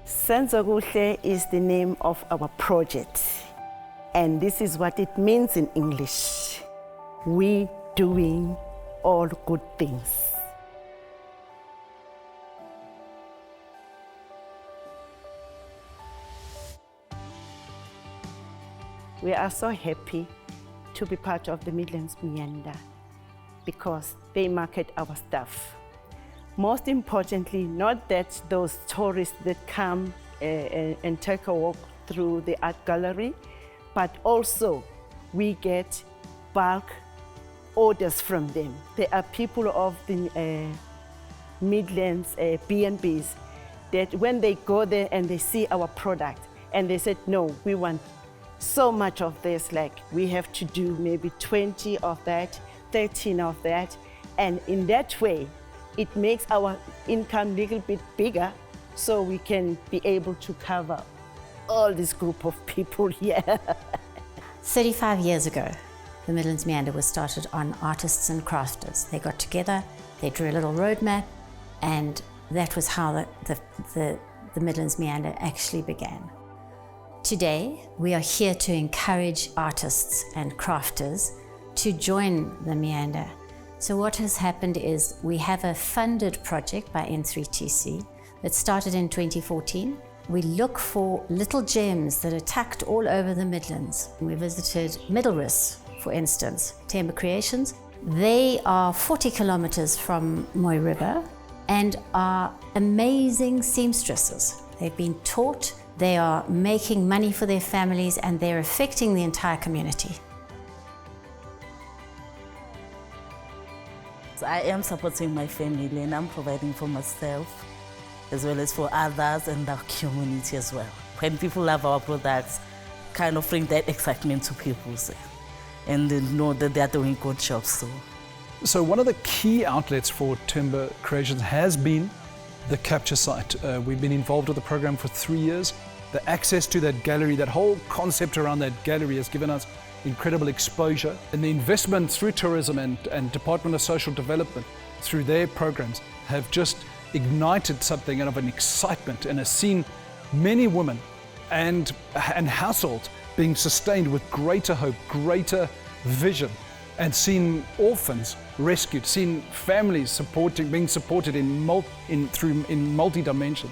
Senzo Kuhle is the name of our project, and this is what it means in English. We doing all good things. We are so happy to be part of the Midlands Miyanda because they market our stuff. Most importantly, not that those tourists that come and take a walk through the art gallery, but also we get bulk orders from them. There are people of the Midlands B&Bs that when they go there and they see our product and they said, no, we want so much of this, like we have to do maybe 20 of that, 13 of that, and in that way, it makes our income a little bit bigger so we can be able to cover all this group of people here. 35 years ago, the Midlands Meander was started on artists and crafters. They got together, they drew a little roadmap, and that was how the Midlands Meander actually began. Today, we are here to encourage artists and crafters to join the Meander. So what has happened is we have a funded project by N3TC that started in 2014. We look for little gems that are tucked all over the Midlands. We visited Middleris, for instance, Timber Creations. They are 40 kilometers from Moy River and are amazing seamstresses. They've been taught, they are making money for their families, and they're affecting the entire community. I am supporting my family and I'm providing for myself as well as for others and the community as well. When people love our products, kind of bring that excitement to people and they know that they're doing good jobs. So one of the key outlets for Timber Creations has been the Capture site. We've been involved with the program for 3 years. The access to that gallery, that whole concept around that gallery has given us incredible exposure, and the investment through tourism and Department of Social Development through their programs have just ignited something of an excitement and has seen many women and households being sustained with greater hope, greater vision, and seen orphans rescued, seen families being supported in multi dimensions.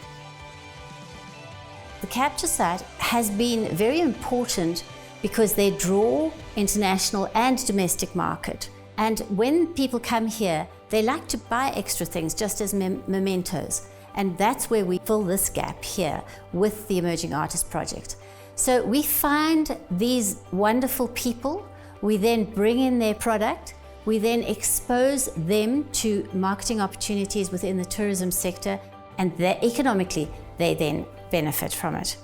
The Capture site has been very important because they draw international and domestic market. And when people come here, they like to buy extra things just as mementos. And that's where we fill this gap here with the Emerging Artist Project. So we find these wonderful people, we then bring in their product, we then expose them to marketing opportunities within the tourism sector, and economically, they then benefit from it.